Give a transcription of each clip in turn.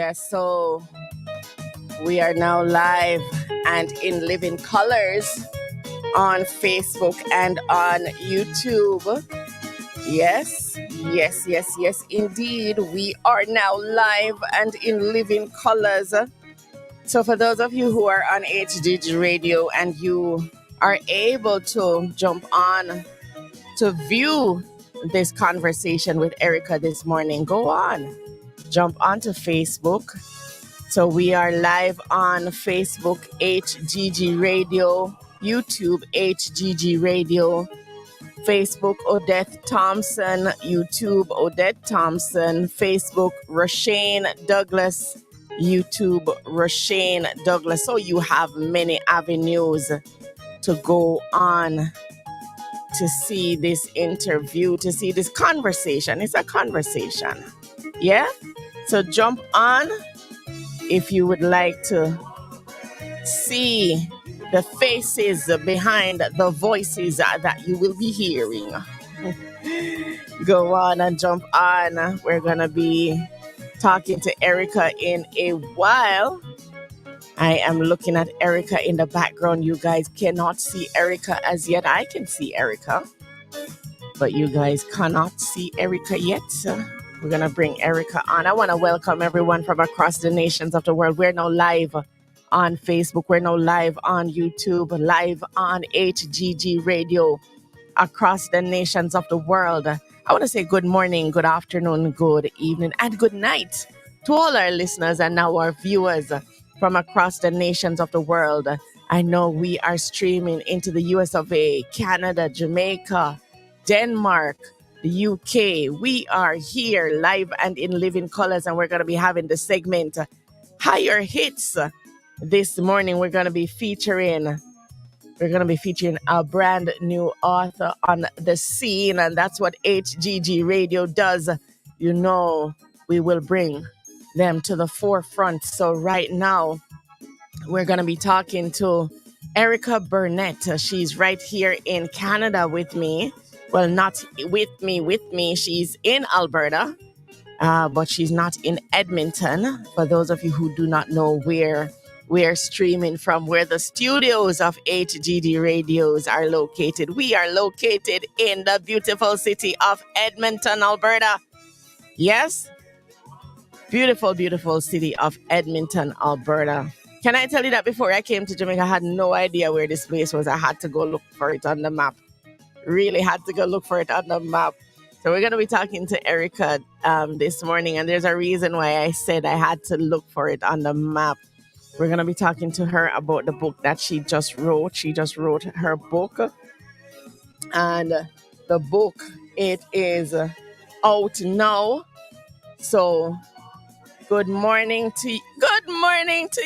Yes, so we are now live and in living colors on Facebook and on YouTube. Yes, yes, yes, yes, indeed. We are now live and in living colors. So for those of you who are on HDG Radio and you are able to jump on to view this conversation with Erica this morning, go on. Jump onto Facebook. So we are live on Facebook, HGG Radio, YouTube, HGG Radio, Facebook, Odette Thompson, YouTube, Odette Thompson, Facebook, Roshane Douglas, YouTube, Roshane Douglas. So you have many avenues to go on to see this interview, to see this conversation. It's a conversation. Yeah? So jump on if you would like to see the faces behind the voices that you will be hearing. Go on and jump on. We're going to be talking to Erica in a while. I am looking at Erica in the background. You guys cannot see Erica as yet. I can see Erica, but you guys cannot see Erica yet. We're going to bring Erica on. I want to welcome everyone from across the nations of the world. We're now live on Facebook. We're now live on YouTube, live on HGG Radio across the nations of the world. I want to say good morning, good afternoon, good evening, and good night to all our listeners and now our viewers from across the nations of the world. I know we are streaming into the US of A, Canada, Jamaica, Denmark, the UK. We are here live and in living colors, and we're going to be having the segment Higher Hits. This morning we're going to be featuring a brand new author on the scene, and that's what HGG Radio does. You know, we will bring them to the forefront. So right now we're going to be talking to Erica Burnett. She's right here in Canada with me. Well, not with me. She's in Alberta, but she's not in Edmonton. For those of you who do not know where we're streaming from, where the studios of HGD Radios are located, we are located in the beautiful city of Edmonton, Alberta. Yes, beautiful, beautiful city of Edmonton, Alberta. Can I tell you that before I came to Jamaica, I had no idea where this place was. I had to go look for it on the map. Really had to go look for it on the map. So we're going to be talking to Erica this morning, and there's a reason why I said I had to look for it on the map. We're going to be talking to her about the book that she just wrote. She just wrote her book, and the book, it is out now. So good morning to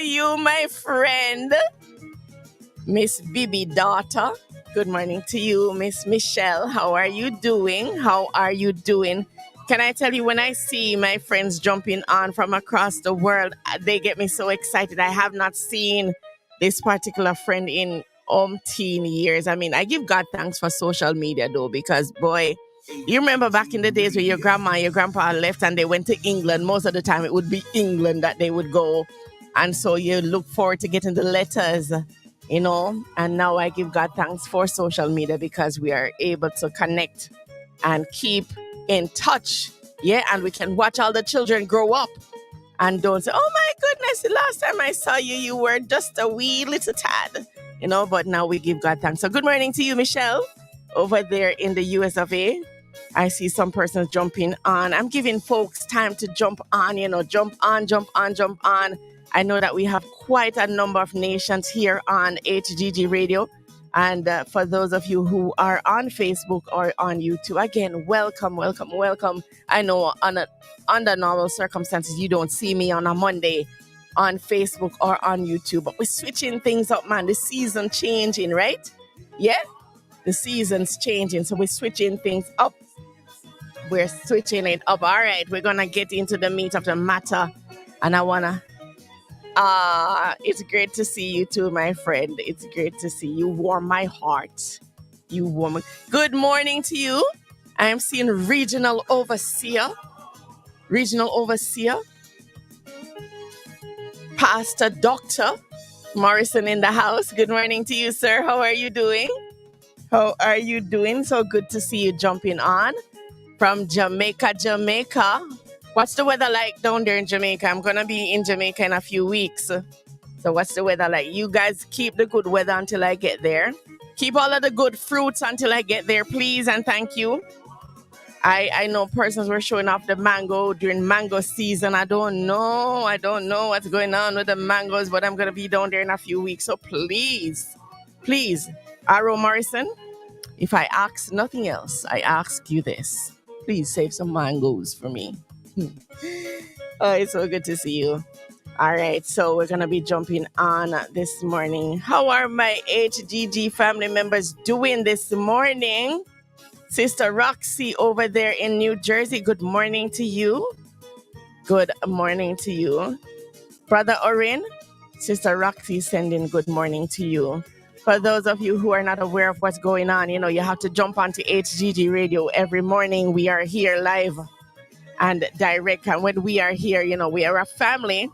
you, my friend, Miss Bibi daughter. Good morning to you, Miss Michelle. How are you doing? How are you doing? Can I tell you, when I see my friends jumping on from across the world, they get me so excited. I have not seen this particular friend in umpteen years. I mean, I give God thanks for social media, though, because, boy, you remember back in the days where your grandma and your grandpa left and they went to England. Most of the time, it would be England that they would go. And so you look forward to getting the letters, you know. And now I give God thanks for social media because we are able to connect and keep in touch. Yeah, and we can watch all the children grow up and don't say, oh my goodness, the last time I saw you, you were just a wee little tad, you know. But now we give God thanks. So good morning to you, Michelle, over there in the US of A. I see some persons jumping on. I'm giving folks time to jump on, you know, jump on. I know that we have quite a number of nations here on HGG Radio. And for those of you who are on Facebook or on YouTube, again, welcome. I know under normal circumstances, you don't see me on a Monday on Facebook or on YouTube, but we're switching things up, man. The season changing, right? Yeah, the season's changing, so we're switching things up. We're switching it up. All right, we're going to get into the meat of the matter. And I want to it's great to see you too, my friend. It's great to see you. Warm my heart. You warm. Good morning to you. I am seeing regional overseer. Pastor Dr. Morrison in the house. Good morning to you, sir. How are you doing? How are you doing? So good to see you jumping on from Jamaica, Jamaica. What's the weather like down there in Jamaica? I'm going to be in Jamaica in a few weeks. So, what's the weather like? You guys keep the good weather until I get there. Keep all of the good fruits until I get there, please, and thank you. I know persons were showing off the mango during mango season. I don't know. I don't know what's going on with the mangoes, but I'm going to be down there in a few weeks. So please, please, Arrow Morrison, if I ask nothing else, I ask you this. Please save some mangoes for me. Oh, it's so good to see you. All right, so we're going to be jumping on this morning. How are my HGG family members doing this morning? Sister Roxy over there in New Jersey, good morning to you. Good morning to you. Brother Orin, Sister Roxy sending good morning to you. For those of you who are not aware of what's going on, you have to jump onto HGG Radio every morning. We are here live and direct. And when we are here, we are a family.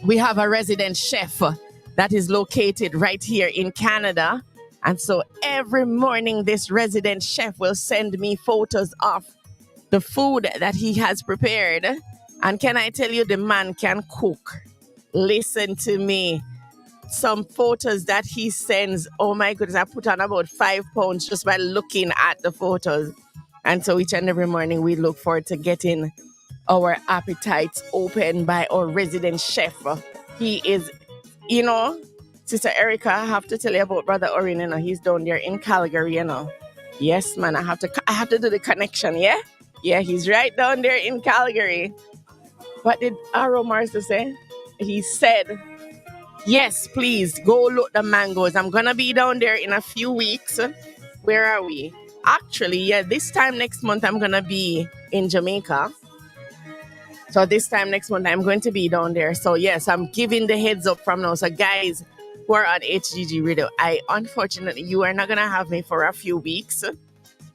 We have a resident chef that is located right here in Canada. And so every morning, this resident chef will send me photos of the food that he has prepared. And can I tell you, the man can cook. Listen to me. Some photos that he sends, oh my goodness, I put on about 5 pounds just by looking at the photos. And so each and every morning, we look forward to getting our appetites open by our resident chef. He is, you know, Sister Erica, I have to tell you about Brother Orin, he's down there in Calgary. Yes, man, I have to do the connection, yeah? Yeah, he's right down there in Calgary. What did Arrow Marster say? He said, yes, please, go look the mangoes. I'm going to be down there in a few weeks. Where are we? Actually, yeah, this time next month, I'm going to be in Jamaica. So this time next month, I'm going to be down there. So yes, I'm giving the heads up from now. So guys who are on HGG Radio, unfortunately, you are not going to have me for a few weeks.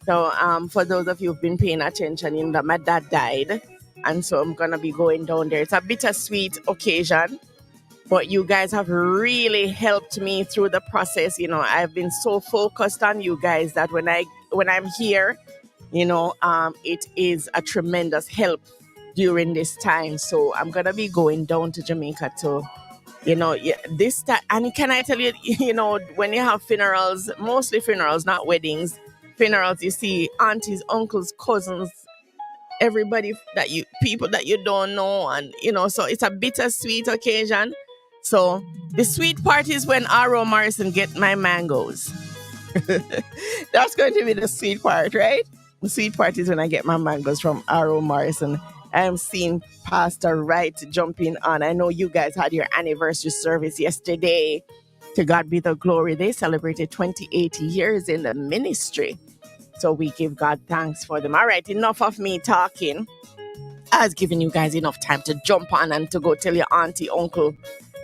So for those of you who've been paying attention, that my dad died. And so I'm going to be going down there. It's a bittersweet occasion. But you guys have really helped me through the process. I've been so focused on you guys that when I'm here, it is a tremendous help during this time. So I'm gonna be going down to Jamaica to, this time. And can I tell you, when you have funerals, mostly funerals, not weddings, funerals, you see aunties, uncles, cousins, everybody people that you don't know, and so it's a bittersweet occasion. So the sweet part is when Arrow Morrison get my mangoes. That's going to be the sweet part, right? The sweet part is when I get my mangoes from Arrow Morrison. I am seeing Pastor Wright jumping on. I know you guys had your anniversary service yesterday. To God be the glory. They celebrated 28 years in the ministry. So we give God thanks for them. All right, enough of me talking. I was giving you guys enough time to jump on and to go tell your auntie, uncle,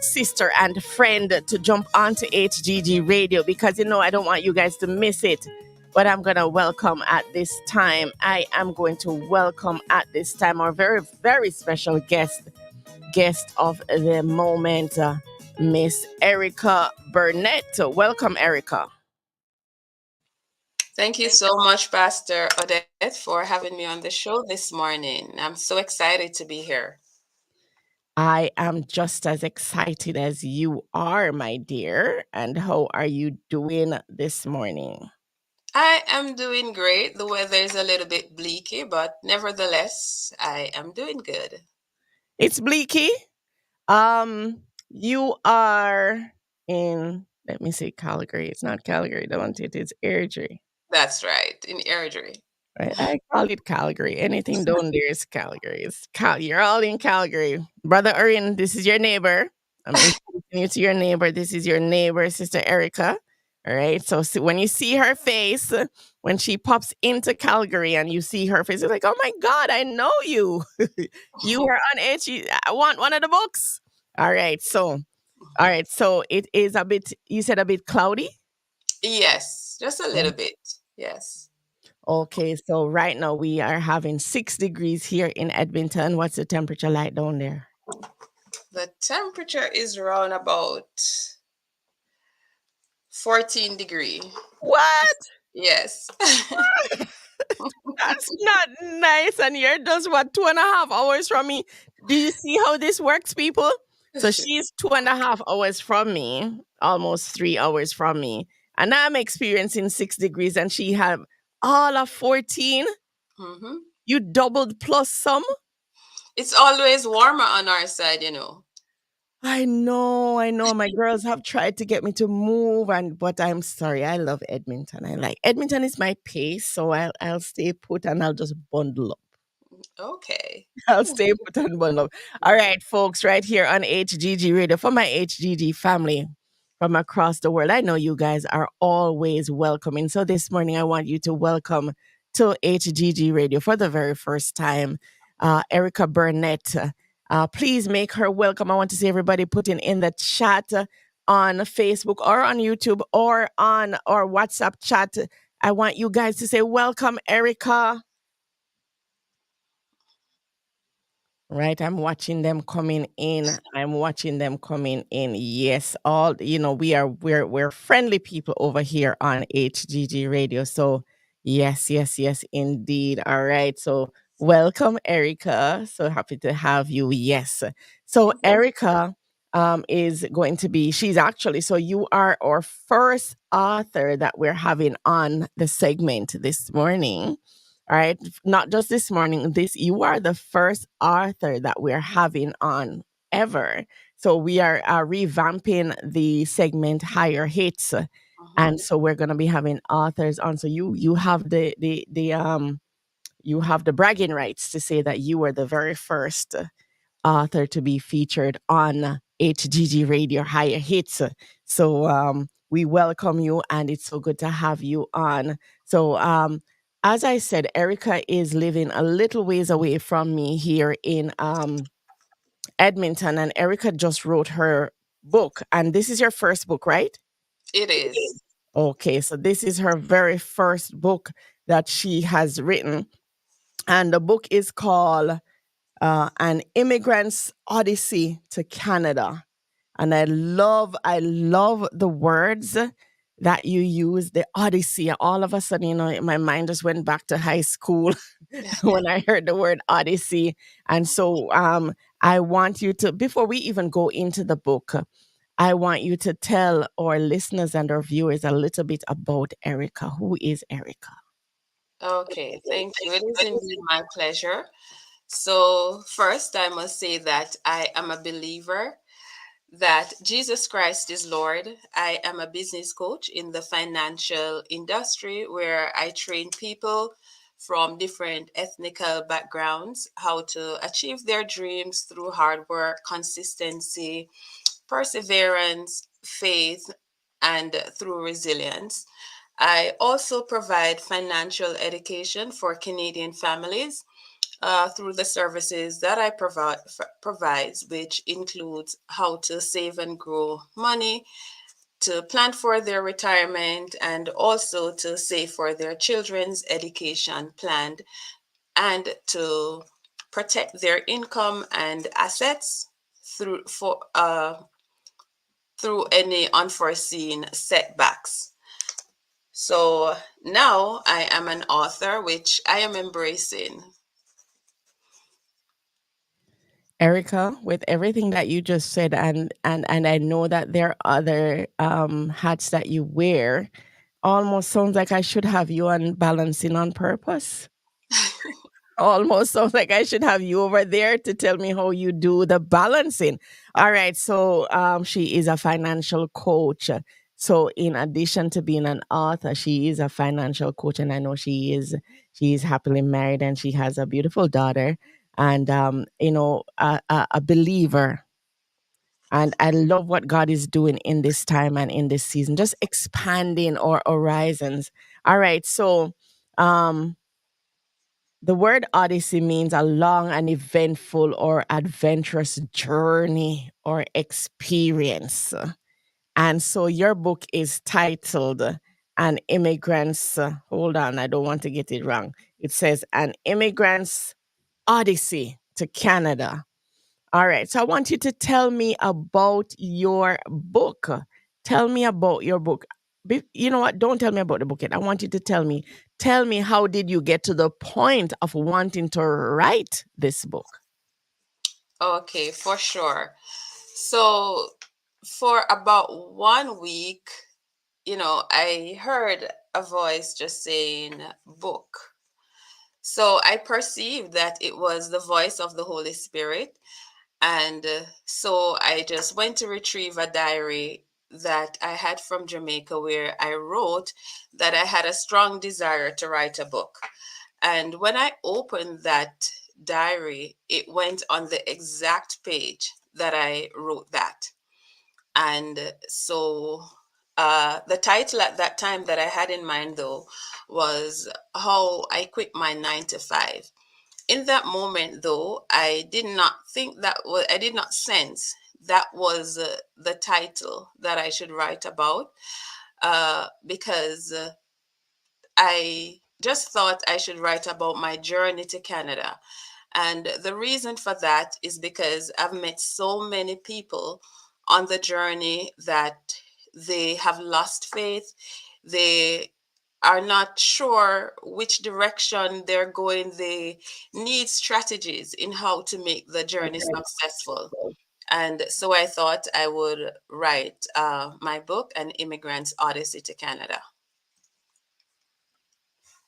sister, and friend to jump onto HGG Radio because, I don't want you guys to miss it. But I'm going to welcome at this time. I am going to welcome at this time our very, very special guest of the moment, Miss Erica Burnett. Welcome, Erica. Thank you so much, Pastor Odette, for having me on the show this morning. I'm so excited to be here. I am just as excited as you are, my dear. And how are you doing this morning? I am doing great. The weather is a little bit bleaky, but nevertheless, I am doing good. It's bleaky. You are in, let me say Calgary. It's not Calgary, don't it? It's Airdrie. That's right, in Airdrie. Right, I call it Calgary. Anything down there is Calgary. You're all in Calgary. Brother Orin, this is your neighbor. I'm introducing you to your neighbor. This is your neighbor, Sister Erica. All right. So when you see her face, when she pops into Calgary and you see her face, you're like, oh my God, I know you. You are on H. I want one of the books. All right. So it is a bit, you said a bit cloudy? Yes, just a little bit. Yes. Okay, so right now we are having 6 degrees here in Edmonton. What's the temperature like down there? The temperature is around about 14 degree. What? Yes. That's not nice. And you're just what 2.5 hours from me. Do you see how this works, people? So she's 2.5 hours from me, almost 3 hours from me. And I'm experiencing 6 degrees and she had all of 14. hmm You doubled plus some. It's always warmer on our side, you know. I know, I know. My girls have tried to get me to move, and but I'm sorry. I love Edmonton. I like Edmonton is my pace, so I'll stay put and I'll just bundle up. Okay. I'll stay put and bundle up. All right, folks, right here on HGG Radio for my HGG family from across the world. I know you guys are always welcoming. So this morning, I want you to welcome to HGG Radio for the very first time, Erica Burnett. Please make her welcome. I want to see everybody putting in the chat on Facebook or on YouTube or on our WhatsApp chat. I want you guys to say, welcome, Erica. Right, I'm watching them coming in. I'm watching them coming in. Yes, all we're friendly people over here on HGG Radio. So yes, yes, yes, indeed. All right. So welcome, Erica. So happy to have you. Yes. So Erica is going to be. She's actually. So you are our first author that we're having on the segment this morning. All right. Not just this morning. This you are the first author that we're having on ever. So we are revamping the segment Higher Hits. Mhm. And so we're gonna be having authors on. So you have the you have the bragging rights to say that you were the very first author to be featured on HGG Radio Higher Hits. So we welcome you and it's so good to have you on. So as I said, Erica is living a little ways away from me here in Edmonton, and Erica just wrote her book. And this is your first book, right? It is. Okay, so this is her very first book that she has written. And the book is called An Immigrant's Odyssey to Canada. And I love the words that you use, the Odyssey. All of a sudden, my mind just went back to high school when I heard the word Odyssey. And so I want you to, before we even go into the book, I want you to tell our listeners and our viewers a little bit about Erica. Who is Erica? Okay, thank you. It is indeed my pleasure. So, first, I must say that I am a believer that Jesus Christ is Lord. I am a business coach in the financial industry where I train people from different ethnical backgrounds how to achieve their dreams through hard work, consistency, perseverance, faith, and through resilience. I also provide financial education for Canadian families through the services that I provides, which includes how to save and grow money, to plan for their retirement, and also to save for their children's education planned, and to protect their income and assets through any unforeseen setbacks. So now I am an author, which I am embracing. Erica, with everything that you just said, and I know that there are other hats that you wear, almost sounds like I should have you on balancing on purpose. Almost sounds like I should have you over there to tell me how you do the balancing. All right, so she is a financial coach. So in addition to being an author, she is a financial coach, and I know she is happily married and she has a beautiful daughter, and a believer. And I love what God is doing in this time and in this season, just expanding our horizons. All right, so um the word odyssey means a long and eventful or adventurous journey or experience. And so your book is titled An Immigrant's, hold on, I don't want to get it wrong. It says An Immigrant's Odyssey to Canada. All right. So I want you to tell me about your book. Tell me about your book. You know what? Don't tell me about the book yet. I want you to tell me how did you get to the point of wanting to write this book? Okay, for sure. So, for about 1 week, I heard a voice just saying book. So I perceived that it was the voice of the Holy Spirit. And so I just went to retrieve a diary that I had from Jamaica where I wrote that I had a strong desire to write a book. And when I opened that diary, it went on the exact page that I wrote that. And so the title at that time that I had in mind, though, was How I Quit My 9 to 5. In that moment, though, I did not think that was, I did not sense that was the title that I should write about, because I just thought I should write about my journey to Canada. And the reason for that is because I've met so many people on the journey that they have lost faith. They are not sure which direction they're going. They need strategies in how to make the journey successful. And so I thought I would write my book, An Immigrant's Odyssey to Canada.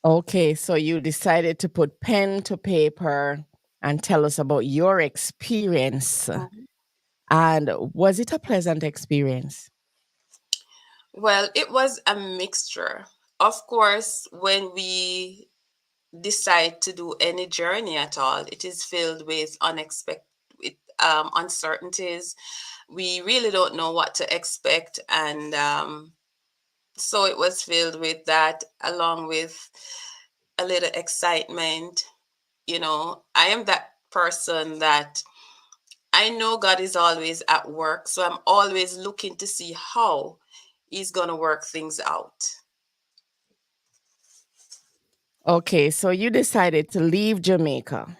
Okay, so you decided to put pen to paper and tell us about your experience. Mhm. And was it a pleasant experience? Well, it was a mixture. Of course, when we decide to do any journey at all, it is filled with unexpected with uncertainties. We really don't know what to expect, and so it was filled with that, along with a little excitement. I am that person that I know God is always at work, so I'm always looking to see how He's gonna work things out. Okay, so you decided to leave Jamaica,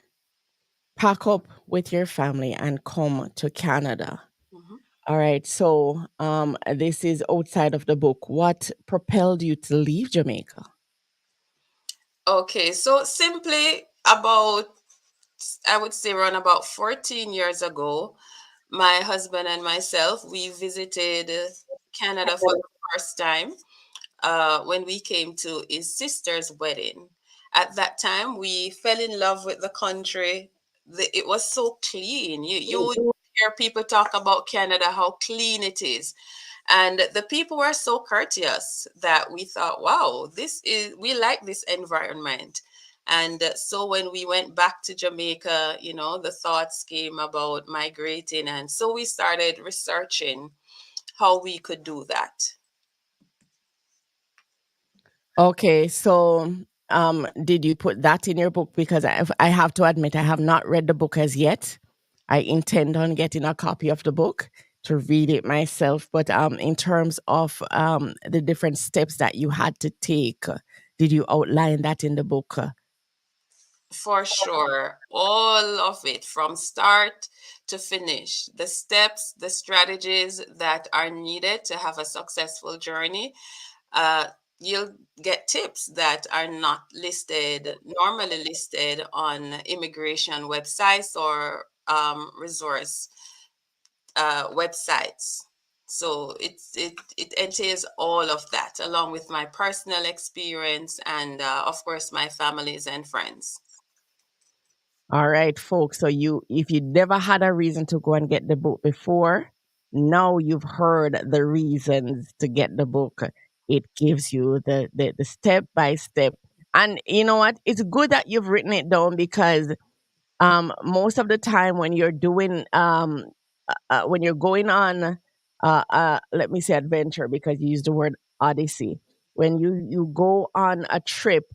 pack up with your family, and come to Canada. Mhm. All right, so this is outside of the book. What propelled you to leave Jamaica? Okay, so simply about, I would say, around about 14 years ago, my husband and myself, we visited Canada for the first time when we came to his sister's wedding. At that time, we fell in love with the country. It was so clean. You would hear people talk about Canada, how clean it is. And the people were so courteous that we thought, wow, we like this environment. And so when we went back to Jamaica, the thoughts came about migrating. And so we started researching how we could do that. Okay, so did you put that in your book? Because I have to admit, I have not read the book as yet. I intend on getting a copy of the book to read it myself. But in terms of the different steps that you had to take, did you outline that in the book? For sure. All of it from start to finish. The steps, the strategies that are needed to have a successful journey. Uh, you'll get tips that are not normally listed on immigration websites or resource websites. So it entails all of that, along with my personal experience and, of course, my families and friends. All right, folks. So if you never had a reason to go and get the book before, now you've heard the reasons to get the book. It gives you the step by step. And you know what? It's good that you've written it down because most of the time when you're going on let me say adventure because you use the word odyssey, when you go on a trip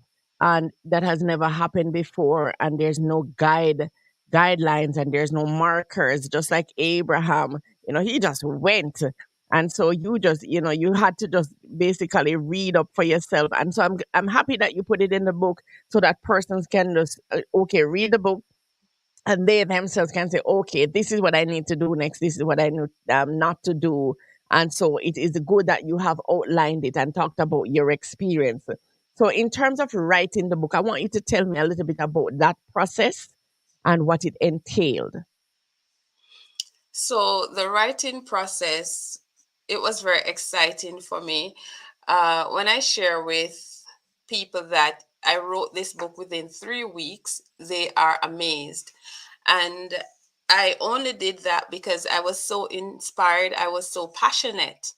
and that has never happened before and there's no guidelines and there's no markers, just like Abraham, he just went. And so you had to just basically read up for yourself. And so I'm happy that you put it in the book so that persons can just okay, read the book and they themselves can say, okay, this is what I need to do next, this is what I need not to do. And so it is good that you have outlined it and talked about your experience. So in terms of writing the book, I want you to tell me a little bit about that process and what it entailed. So the writing process, it was very exciting for me. When I share with people that I wrote this book within 3 weeks, they are amazed. And I only did that because I was so inspired. I was so passionate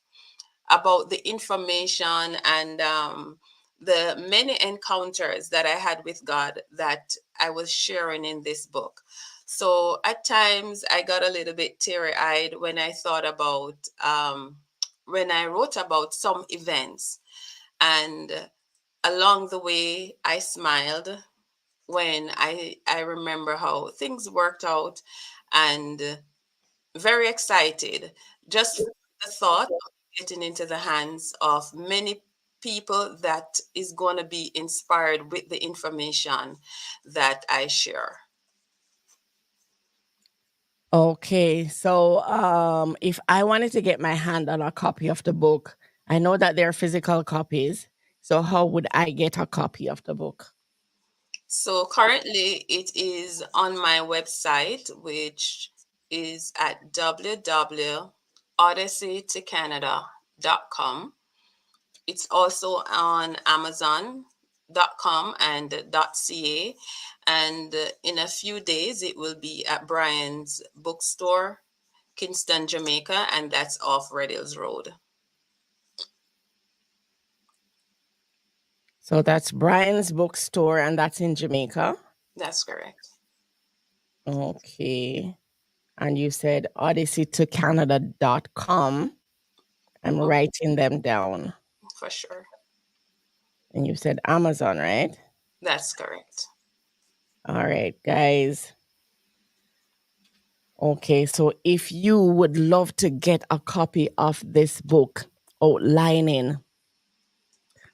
about the information and the many encounters that I had with God that I was sharing in this book. So at times I got a little bit teary eyed when I thought about, when I wrote about some events. And along the way, I smiled when I remember how things worked out, and very excited just for the thought of getting into the hands of many people that is going to be inspired with the information that I share. Okay, so if I wanted to get my hand on a copy of the book, I know that there are physical copies. So how would I get a copy of the book? So currently it is on my website, which is at www.odysseytocanada.com. It's also on Amazon.com and .ca. And in a few days, it will be at Brian's bookstore, Kingston, Jamaica, and that's off Red Hills Road. So that's Brian's bookstore, and that's in Jamaica. That's correct. Okay. And you said odysseytocanada.com. I'm Mhm. writing them down. For sure. And you said Amazon, right? That's correct. All right, guys. Okay, so if you would love to get a copy of this book outlining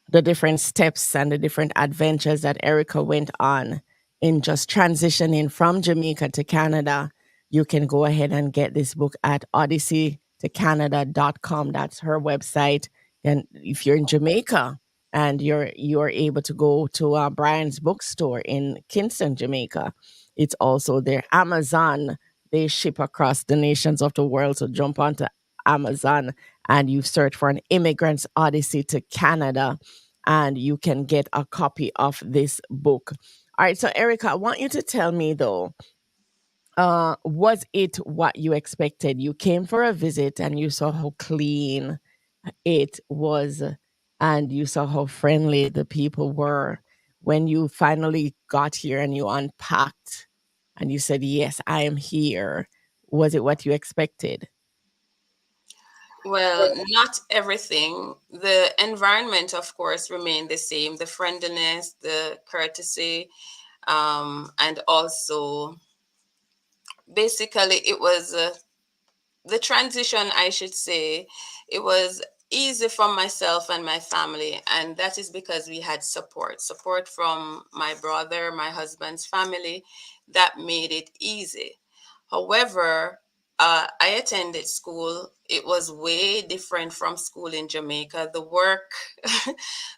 the different steps and the different adventures that Erica went on in just transitioning from Jamaica to Canada, you can go ahead and get this book at odysseytocanada.com. That's her website. And if you're in Jamaica and you're able to go to Brian's bookstore in Kingston, Jamaica, it's also there. Amazon, they ship across the nations of the world. So jump onto Amazon and you search for an immigrant's odyssey to Canada, and you can get a copy of this book. All right, so Erica, I want you to tell me though, was it what you expected? You came for a visit and you saw how clean it was, and you saw how friendly the people were. When you finally got here and you unpacked and you said, yes, I am here, was it what you expected? Well, not everything. The environment, of course, remained the same. The friendliness, the courtesy, and also basically it was the transition, I should say, it was easy for myself and my family. And that is because we had support from my brother, my husband's family, that made it easy. However, I attended school. It was way different from school in Jamaica. The work,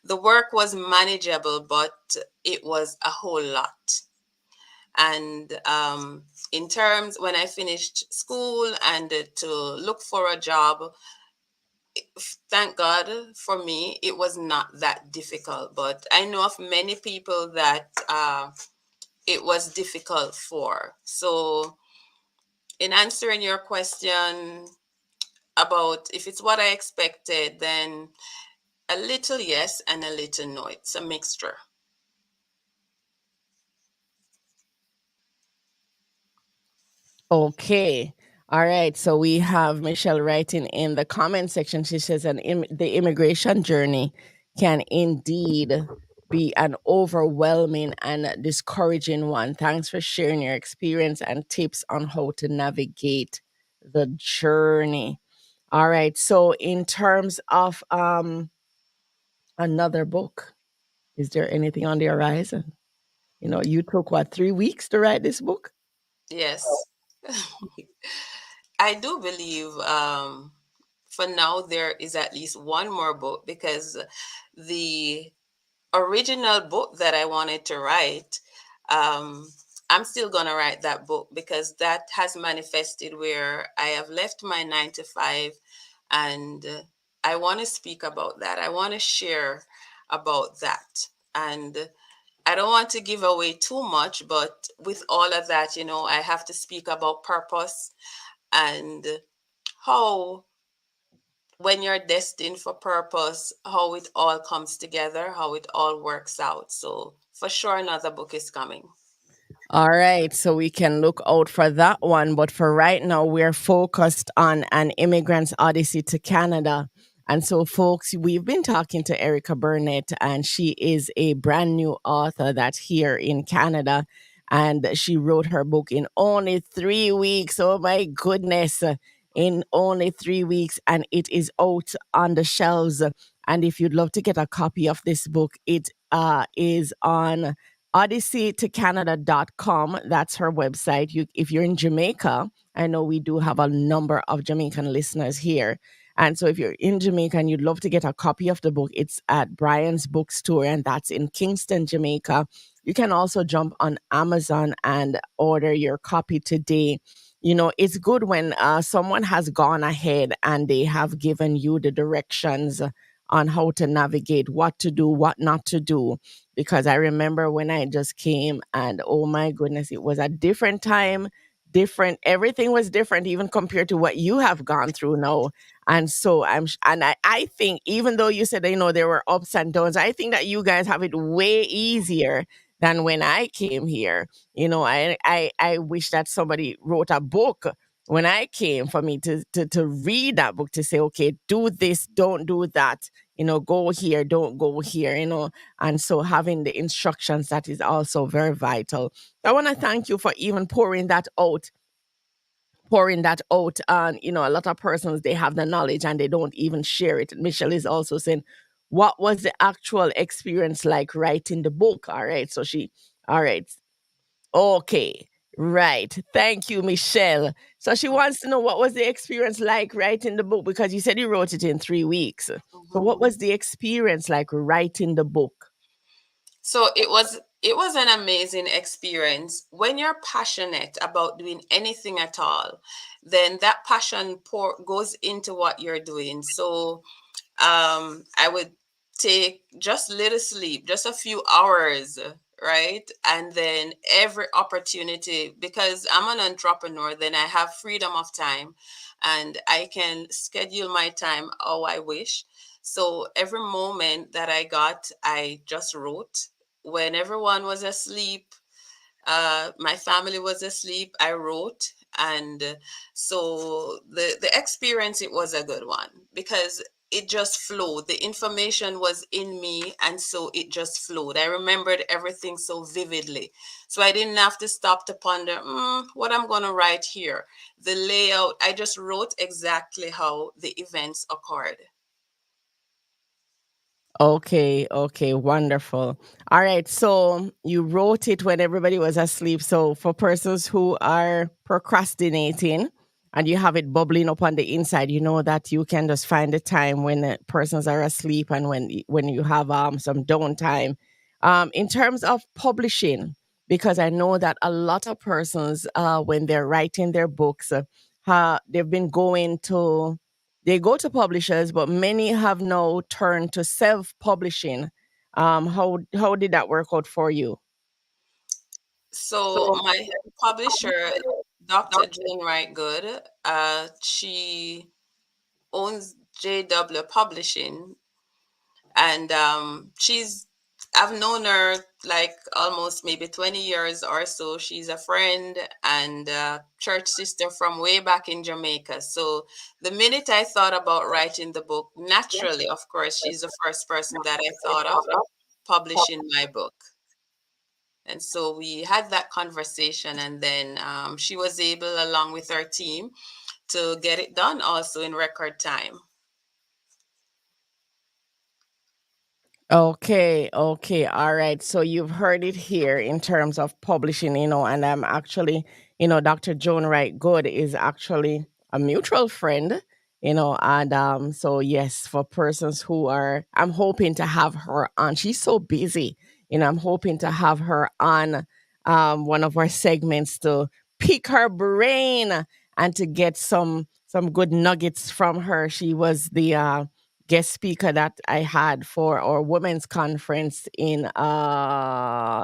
the work was manageable, but it was a whole lot. And in terms, when I finished school and to look for a job, thank God for me, it was not that difficult. But I know of many people that it was difficult for. So, in answering your question about if it's what I expected, then a little yes and a little no. It's a mixture. Okay. All right. So we have Michelle writing in the comment section. She says, the immigration journey can indeed be an overwhelming and discouraging one. Thanks for sharing your experience and tips on how to navigate the journey. All right. So in terms of another book, is there anything on the horizon? You know, you took what, 3 weeks to write this book? Yes. I do believe for now there is at least one more book, because the original book that I wanted to write, um, I'm still going to write that book, because that has manifested where I have left my 9 to 5, and I want to speak about that. I want to share about that. And I don't want to give away too much, but with all of that, I have to speak about purpose, and how, when you're destined for purpose, how it all comes together, how it all works out. So for sure, another book is coming. All right, so we can look out for that one. But for right now, we're focused on an immigrant's odyssey to Canada. And so, folks, we've been talking to Erica Burnett, and she is a brand new author that's here in Canada. And she wrote her book in only 3 weeks. Oh, my goodness. In only 3 weeks. And it is out on the shelves. And if you'd love to get a copy of this book, it is on odysseytocanada.com. That's her website. If you're in Jamaica, I know we do have a number of Jamaican listeners here. And so if you're in Jamaica and you'd love to get a copy of the book, it's at Brian's Bookstore, and that's in Kingston, Jamaica. You can also jump on Amazon and order your copy today. It's good when someone has gone ahead and they have given you the directions on how to navigate, what to do, what not to do, because I remember when I just came and oh my goodness, it was a different time, different, everything was different, even compared to what you have gone through now. And so I think, even though you said, there were ups and downs, I think that you guys have it way easier than when I came here. I wish that somebody wrote a book when I came, for me to read that book, to say, okay, do this, don't do that, go here, don't go here, and so having the instructions, that is also very vital. I want to thank you for even pouring that out on, a lot of persons, they have the knowledge and they don't even share it. Michelle is also saying, what was the actual experience like writing the book? All right, all right, okay, right, thank you, Michelle. So she wants to know, what was the experience like writing the book, because you said you wrote it in 3 weeks. So Mhm. what was the experience like writing the book? So it was an amazing experience. When you're passionate about doing anything at all, then that passion goes into what you're doing. So I would take just little sleep, just a few hours, right? And then every opportunity, because I'm an entrepreneur, then I have freedom of time, and I can schedule my time how I wish. So every moment that I got, I just wrote. When everyone was asleep, my family was asleep, I wrote. And so the experience, it was a good one, because it just flowed. The information was in me, and so it just flowed. I remembered everything so vividly, so I didn't have to stop to ponder, what I'm going to write here, the layout. I just wrote exactly how the events occurred. Okay, okay, wonderful. All right, so you wrote it when everybody was asleep. So for persons who are procrastinating and you have it bubbling up on the inside, you know that you can just find the time when persons are asleep, and when you have some downtime. In terms of publishing, because I know that a lot of persons, when they're writing their books, they've been going to they go to publishers, but many have now turned to self-publishing. How did that work out for you? So my publisher, Dr. Jane Wright Good, she owns JW Publishing, and I've known her like almost maybe 20 years or so. She's a friend and church sister from way back in Jamaica. So the minute I thought about writing the book, naturally, of course, she's the first person that I thought of publishing my book. And so we had that conversation, and then she was able, along with her team, to get it done also in record time. Okay, okay, all right. So you've heard it here in terms of publishing, and I'm actually Dr. Joan Wright Good is actually a mutual friend, and so yes, for persons who are, I'm hoping to have her on. She's so busy, I'm hoping to have her on one of our segments to pick her brain and to get some good nuggets from her. She was the guest speaker that I had for our women's conference in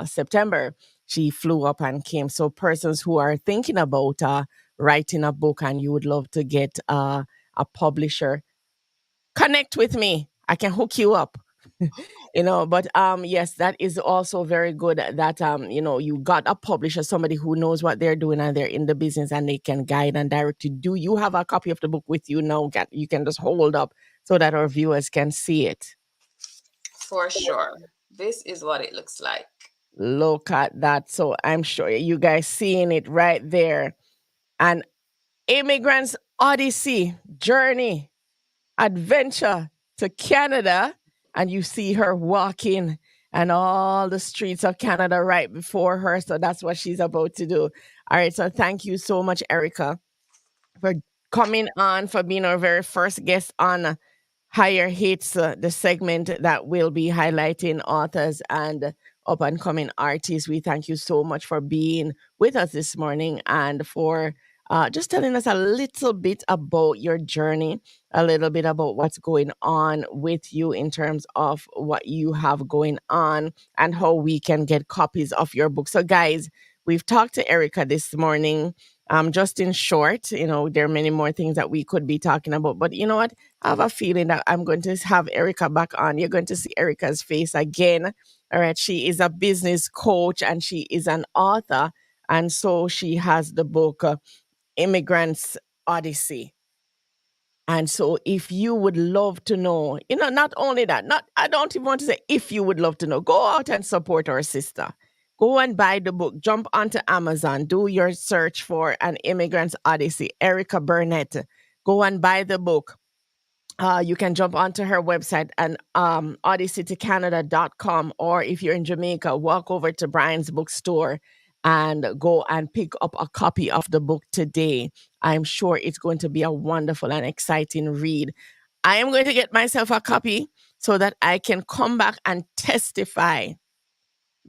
September. She flew up and came. So persons who are thinking about writing a book and you would love to get a publisher, connect with me. I can hook you up. But yes, that is also very good that you got a publisher, somebody who knows what they're doing and they're in the business and they can guide and direct you. Do you have a copy of the book with you now? You can just hold up so that our viewers can see it. For sure. This is what it looks like. Look at that. So I'm sure you guys seeing it right there. An immigrant's odyssey, journey, adventure to Canada. And you see her walking and all the streets of Canada right before her. So that's what she's about to do. All right. So thank you so much, Erica, for coming on, for being our very first guest on Higher Hits, the segment that will be highlighting authors and up and coming artists. We thank you so much for being with us this morning and for just telling us a little bit about your journey, a little bit about what's going on with you in terms of what you have going on and how we can get copies of your book. So, guys, we've talked to Erica this morning. Just in short, there are many more things that we could be talking about, but you know what? I have a feeling that I'm going to have Erica back on. You're going to see Erica's face again. All right. She is a business coach and she is an author. And so she has the book Immigrants Odyssey. And so if you would love to know, not only that, not I don't even want to say if you would love to know, go out and support our sister. Go and buy the book. Jump onto Amazon. Do your search for An Immigrant's Odyssey, Erica Burnett. Go and buy the book. You can jump onto her website and odysseytocanada.com, or if you're in Jamaica, walk over to Brian's bookstore and go and pick up a copy of the book today. I'm sure it's going to be a wonderful and exciting read. I am going to get myself a copy so that I can come back and testify,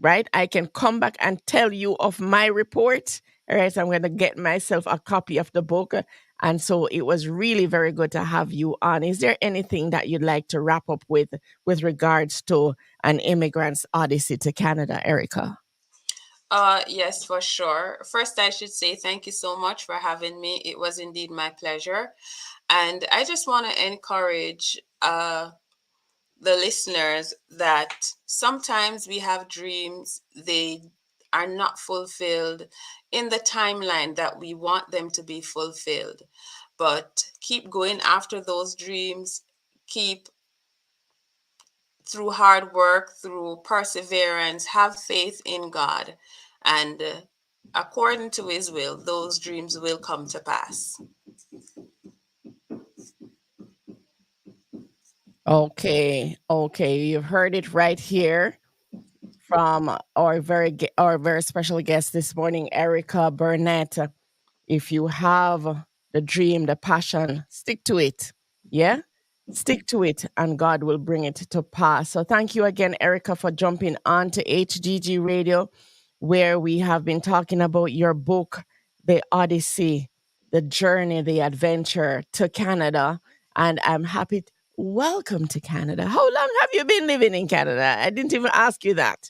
right? I can come back and tell you of my report. All right, so I'm going to get myself a copy of the book. And so it was really very good to have you on. Is there anything that you'd like to wrap up with regards to An Immigrant's Odyssey to Canada, Erica? Yes, for sure. First, I should say thank you so much for having me. It was indeed my pleasure. And I just want to encourage the listeners that sometimes we have dreams, they are not fulfilled in the timeline that we want them to be fulfilled. But keep going after those dreams, keep through hard work, through perseverance, have faith in God. And according to his will, those dreams will come to pass. Okay, you've heard it right here from our very special guest this morning, Erica Burnett. If you have the dream, the passion, stick to it. Yeah? Stick to it and God will bring it to pass. So thank you again, Erica, for jumping on to HGG Radio, where we have been talking about your book, The Odyssey, the journey, the adventure to Canada. And I'm happy. Welcome to Canada. How long have you been living in Canada? I didn't even ask you that.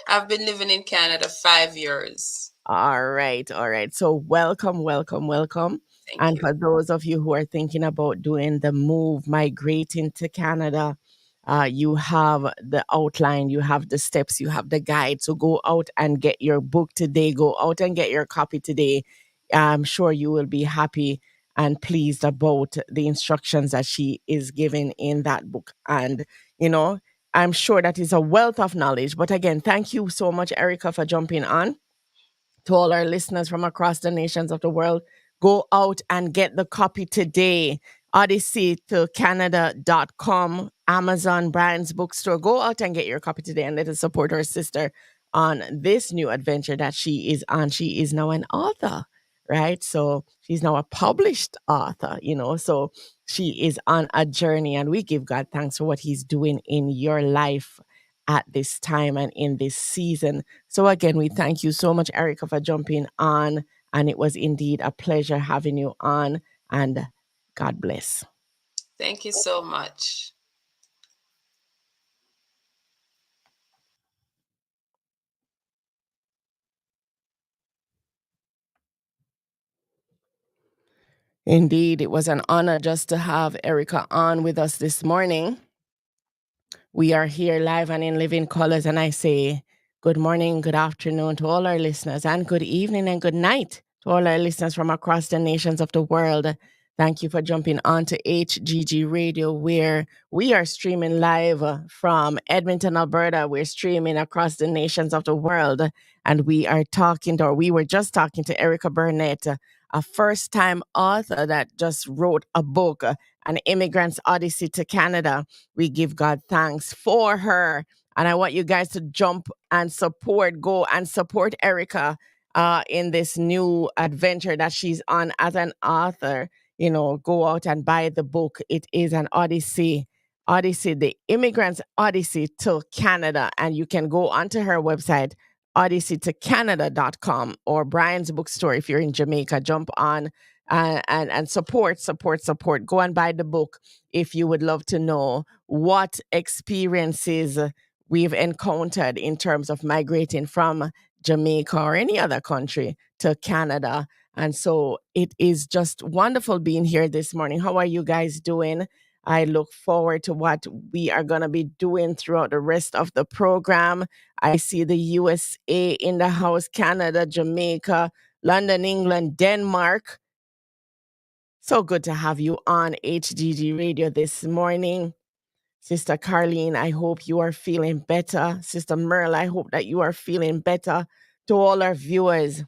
I've been living in Canada 5 years. All right, all right. So welcome, welcome, welcome. Thank And you. for those of you who are thinking about doing the move, migrating to Canada, you have the outline, you have the steps, you have the guide. So go out and get your book today. Go out and get your copy today. I'm sure you will be happy and pleased about the instructions that she is giving in that book. And, I'm sure that is a wealth of knowledge. But again, thank you so much, Erica, for jumping on. To all our listeners from across the nations of the world, go out and get the copy today. Odyssey to Canada.com, Amazon, Brian's bookstore. Go out and get your copy today and let us support our sister on this new adventure that she is on. She is now an author, right? So she's now a published author, so she is on a journey, and we give God thanks for what he's doing in your life at this time and in this season. So again, we thank you so much, Erica, for jumping on, and it was indeed a pleasure having you on, and God bless. Thank you so much. Indeed, it was an honor just to have Erica on with us this morning. We are here live and in living colors, and I say good morning, good afternoon to all our listeners, and good evening and good night to all our listeners from across the nations of the world. Thank you for jumping on to HGG Radio, where we are streaming live from Edmonton, Alberta. We're streaming across the nations of the world, and we were just talking to Erica Burnett, a first time author that just wrote a book, An Immigrant's Odyssey to Canada. We give God thanks for her. And I want you guys to go and support Erica in this new adventure that she's on as an author. Go out and buy the book. It is an Odyssey, the Immigrant's Odyssey to Canada. And you can go onto her website, odysseytocanada.com, or Brian's bookstore if you're in Jamaica. Jump on and support. Go and buy the book if you would love to know what experiences we've encountered in terms of migrating from Jamaica or any other country to Canada. And so it is just wonderful being here this morning. How are you guys doing? I look forward to what we are going to be doing throughout the rest of the program. I see the USA in the house, Canada, Jamaica, London, England, Denmark. So good to have you on HGG Radio this morning. Sister Carlene, I hope you are feeling better. Sister Merle, I hope that you are feeling better. To all our viewers,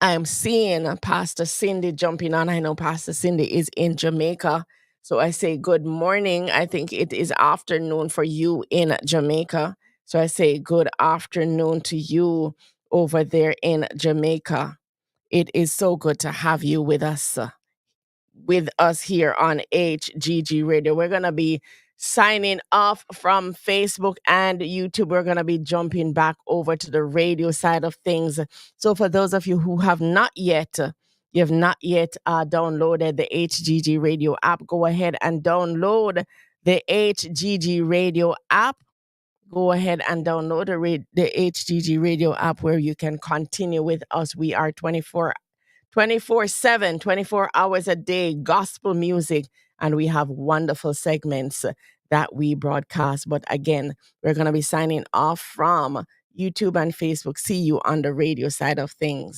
I'm seeing Pastor Cindy jumping on. I know Pastor Cindy is in Jamaica. So I say good morning. I think it is afternoon for you in Jamaica. So I say good afternoon to you over there in Jamaica. It is so good to have you with us here on HGG Radio. We're going to be signing off from Facebook and YouTube. We're going to be jumping back over to the radio side of things. So for those of you who have not yet, downloaded the HGG Radio app, go ahead and download the HGG Radio app. Go ahead and download the HGG Radio app, where you can continue with us. We are 24/7, 24 hours a day, gospel music, and we have wonderful segments that we broadcast. But again, we're going to be signing off from YouTube and Facebook. See you on the radio side of things.